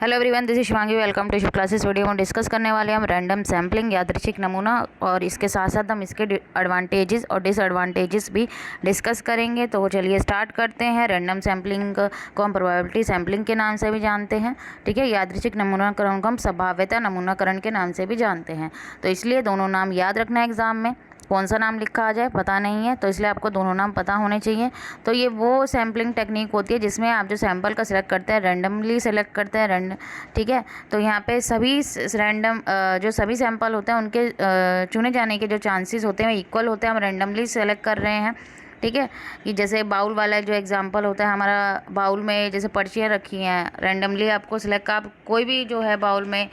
Hello everyone, this is Shivangi. Welcome to Shiv classes. Video में discuss करने वाले हैं हम रैंडम सैम्पलिंग, यादृच्छिक नमूना, और इसके साथ साथ हम इसके एडवांटेजेस और डिसएडवांटेजेस भी डिस्कस करेंगे। तो चलिए स्टार्ट करते हैं। रैंडम सैम्पलिंग को हम प्रोबेबिलिटी सैम्पलिंग के नाम से भी जानते हैं, ठीक है। यादृच्छिक नमूनाकरण को हम संभाव्यता नमूनाकरण के नाम से भी जानते हैं। तो इसलिए दोनों नाम याद रखना है। एग्जाम में कौन सा नाम लिखा आ जाए पता नहीं है, तो इसलिए आपको दोनों नाम पता होने चाहिए। तो ये वो सैम्पलिंग टेक्निक होती है जिसमें आप जो सैंपल का सिलेक्ट करते हैं, रैंडमली सेलेक्ट करते हैं, ठीक है। तो यहाँ पे सभी रैंडम जो सभी सैंपल होते हैं उनके चुने जाने के जो चांसेस होते हैं इक्वल होते हैं। हम रैंडमली सेलेक्ट कर रहे हैं, ठीक है। कि जैसे बाउल वाला जो एग्जांपल होता है, हमारा बाउल में जैसे पर्चियाँ रखी हैं, रैंडमली आपको सिलेक्ट, आप कोई भी जो है बाउल में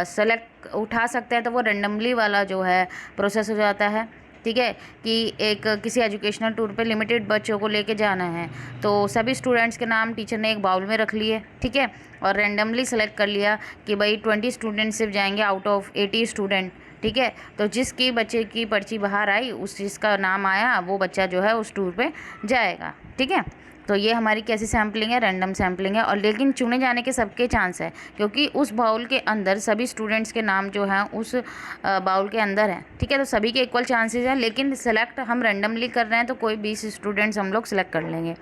सेलेक्ट उठा सकते हैं, तो वो रैंडमली वाला जो है प्रोसेस हो जाता है, ठीक है। कि एक किसी एजुकेशनल टूर पे लिमिटेड बच्चों को लेके जाना है, तो सभी स्टूडेंट्स के नाम टीचर ने एक बाउल में रख लिए, ठीक है, और रैंडमली सेलेक्ट कर लिया कि भाई 20 स्टूडेंट सिर्फ जाएंगे आउट ऑफ 80 स्टूडेंट, ठीक है। तो जिसकी बच्चे की पर्ची बाहर आई, उस जिसका नाम आया, वो बच्चा जो है उस टूर पे जाएगा, ठीक है। तो ये हमारी कैसी सैम्पलिंग है? रैंडम सैम्पलिंग है। और लेकिन चुने जाने के सबके चांस है, क्योंकि उस बाउल के अंदर सभी स्टूडेंट्स के नाम जो हैं उस बाउल के अंदर हैं, ठीक है। तो सभी के इक्वल चांसेस हैं, लेकिन सेलेक्ट हम रैंडमली कर रहे हैं, तो कोई 20 स्टूडेंट्स हम लोग सेलेक्ट कर लेंगे।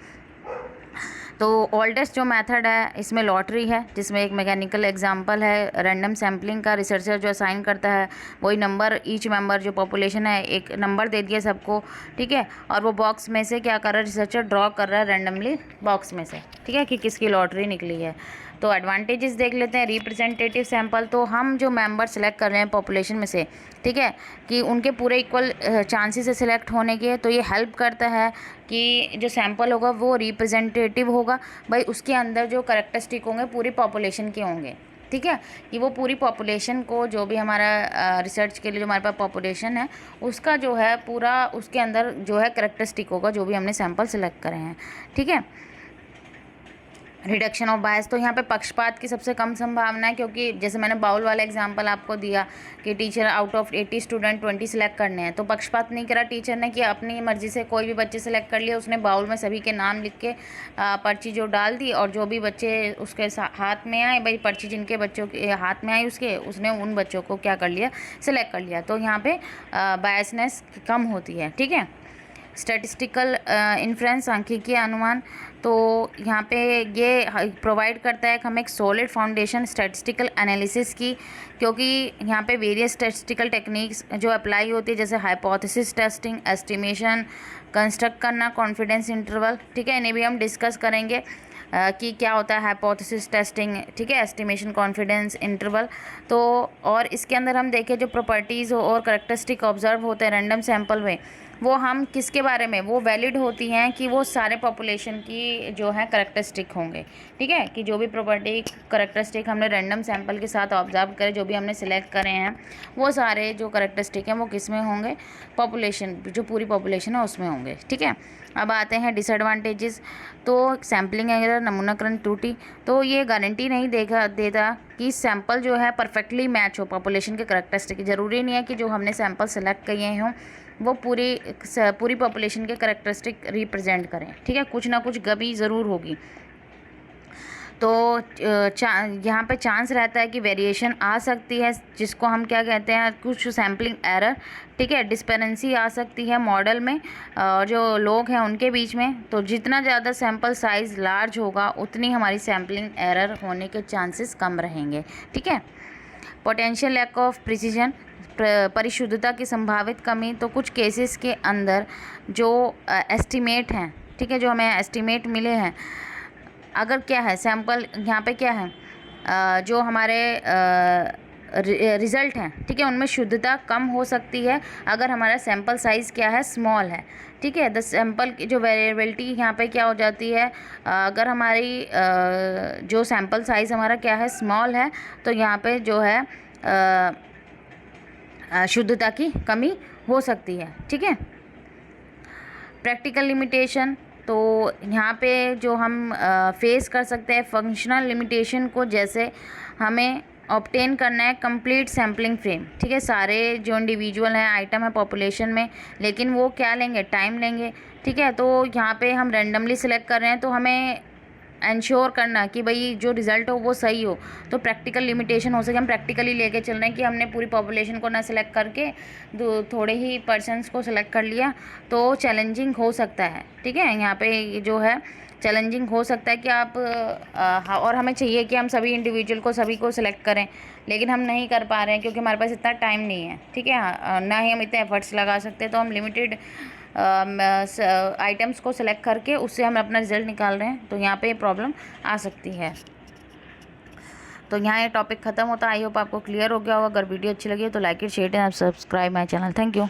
तो ओल्डेस्ट जो मेथड है इसमें लॉटरी है, जिसमें एक मैकेनिकल एग्जांपल है रैंडम सैम्पलिंग का। रिसर्चर जो असाइन करता है वही नंबर, ईच मेंबर जो पॉपुलेशन है एक नंबर दे दिया सबको, ठीक है। और वो बॉक्स में से क्या कर रहा है, रिसर्चर ड्रॉ कर रहा है रैंडमली बॉक्स में से, ठीक है, कि किसकी लॉटरी निकली है। तो एडवांटेजेस देख लेते हैं। रिप्रेजेंटेटिव सैंपल, तो हम जो मेंबर सेलेक्ट कर रहे हैं पॉपुलेशन में से, ठीक है, कि उनके पूरे इक्वल चांसेस है सिलेक्ट होने के, तो ये हेल्प करता है कि जो सैंपल होगा वो रिप्रेजेंटेटिव होगा। भाई उसके अंदर जो करैक्टरिस्टिक होंगे पूरी पॉपुलेशन के होंगे, ठीक है, कि वो पूरी पॉपुलेशन को, जो भी हमारा रिसर्च के लिए जो हमारे पास पॉपुलेशन है उसका जो है पूरा उसके अंदर जो है करैक्टरिस्टिक होगा, जो भी हमने सैंपल सेलेक्ट करे हैं, ठीक है। रिडक्शन ऑफ बायस, तो यहाँ पे पक्षपात की सबसे कम संभावना है, क्योंकि जैसे मैंने बाउल वाला एग्जांपल आपको दिया कि teacher out of 80 student 20 select करने हैं, तो पक्षपात नहीं करा टीचर ने कि अपनी मर्जी से कोई भी बच्चे सेलेक्ट कर लिया। उसने बाउल में सभी के नाम लिख के पर्ची जो डाल दी, और जो भी बच्चे उसके हाथ में आए, भाई पर्ची जिनके बच्चों के हाथ में आई उसने उन बच्चों को क्या कर लिया, सेलेक्ट कर लिया। तो यहाँ पे बायसनेस कम होती है, ठीक है। स्टैटिस्टिकल इन्फ्लुएंस, सांख्यिकीय अनुमान, तो यहाँ पे ये प्रोवाइड करता है कि हमें एक सॉलिड फाउंडेशन स्टैटिस्टिकल एनालिसिस की, क्योंकि यहाँ पे वेरियस स्टैटिस्टिकल टेक्निक्स जो अप्लाई होती है, जैसे हाइपोथेसिस टेस्टिंग, एस्टिमेशन, कंस्ट्रक्ट करना, कॉन्फिडेंस इंटरवल, ठीक है। इन्हें भी हम डिस्कस करेंगे कि क्या होता है हाइपोथेसिस टेस्टिंग, ठीक है, एस्टिमेशन, कॉन्फिडेंस इंटरवल। तो और इसके अंदर हम देखें जो प्रॉपर्टीज़ और करैक्टरिस्टिक ऑब्जर्व होते हैं रैंडम सैंपल में, वो हम किसके बारे में, वो वैलिड होती हैं कि वो सारे पॉपुलेशन की जो है करैक्टरिस्टिक होंगे, ठीक है, कि जो भी प्रॉपर्टी करैक्टरिस्टिक हमने रैंडम सैंपल के साथ ऑब्जर्व करे, जो भी हमने सिलेक्ट करे हैं, वो सारे जो करैक्टरिस्टिक हैं वो किस में होंगे, पॉपुलेशन, जो पूरी पॉपुलेशन है उसमें होंगे, ठीक है। अब आते हैं डिसएडवांटेजेस। तो सैम्पलिंग अगर नमूनाकरण त्रुटि, तो ये गारंटी नहीं देता कि सैंपल जो है परफेक्टली मैच हो पॉपुलेशन के करैक्टरिस्टिक। ज़रूरी नहीं है कि जो हमने सैंपल सेलेक्ट किए हों वो पूरी पॉपुलेशन के करैक्टरिस्टिक रिप्रेजेंट करें, ठीक है, कुछ ना कुछ कमी ज़रूर होगी। तो यहाँ पे चांस रहता है कि वेरिएशन आ सकती है, जिसको हम क्या कहते हैं, कुछ सैम्पलिंग एरर, ठीक है, डिस्पेरेंसी आ सकती है मॉडल में जो लोग हैं उनके बीच में। तो जितना ज़्यादा सैंपल साइज़ लार्ज होगा उतनी हमारी सैम्पलिंग एरर होने के चांसेस कम रहेंगे, ठीक है। पोटेंशियल लैक ऑफ प्रिसीजन, परिशुद्धता की संभावित कमी, तो कुछ केसेस के अंदर जो एस्टिमेट हैं, ठीक है, जो हमें एस्टिमेट मिले हैं, अगर क्या है सैंपल यहाँ पे क्या है जो हमारे रिज़ल्ट हैं, ठीक है, उनमें शुद्धता कम हो सकती है अगर हमारा सैंपल साइज़ क्या है, स्मॉल है, ठीक है। द सैंपल की जो वेरिएबिलिटी यहाँ पे क्या हो जाती है, अगर हमारी जो सैंपल साइज़ हमारा क्या है, स्मॉल है, तो यहाँ पे जो है शुद्धता की कमी हो सकती है, ठीक है। प्रैक्टिकल लिमिटेशन, तो यहाँ पे जो हम फेस कर सकते हैं फंक्शनल लिमिटेशन को, जैसे हमें ऑब्टेन करना है कंप्लीट सैम्पलिंग फ्रेम, ठीक है, सारे जो इंडिविजुअल हैं आइटम है पॉपुलेशन में, लेकिन वो क्या लेंगे, टाइम लेंगे, ठीक है। तो यहाँ पे हम रैंडमली सिलेक्ट कर रहे हैं, तो हमें इंश्योर करना कि भाई जो रिज़ल्ट हो वो सही हो। तो प्रैक्टिकल लिमिटेशन हो सके, हम प्रैक्टिकली लेके चल रहे हैं कि हमने पूरी पॉपुलेशन को ना सिलेक्ट करके थोड़े ही पर्सन्स को सिलेक्ट कर लिया, तो चैलेंजिंग हो सकता है। ठीक है, यहाँ पे जो है चैलेंजिंग हो सकता है कि आप और हमें चाहिए कि हम सभी इंडिविजुअल को सभी को सिलेक्ट करें, लेकिन हम नहीं कर पा रहे हैं क्योंकि हमारे पास इतना टाइम नहीं है। ठीक है, ना ही हम इतने एफर्ट्स लगा सकते, तो हम लिमिटेड आइटम्स को सिलेक्ट करके उससे हम अपना रिज़ल्ट निकाल रहे हैं, तो यहाँ पे प्रॉब्लम आ सकती है। तो यहाँ ये टॉपिक ख़त्म होता है। आई होप आपको क्लियर हो गया होगा। अगर वीडियो अच्छी लगी है तो like it, share and subscribe my channel. Thank you.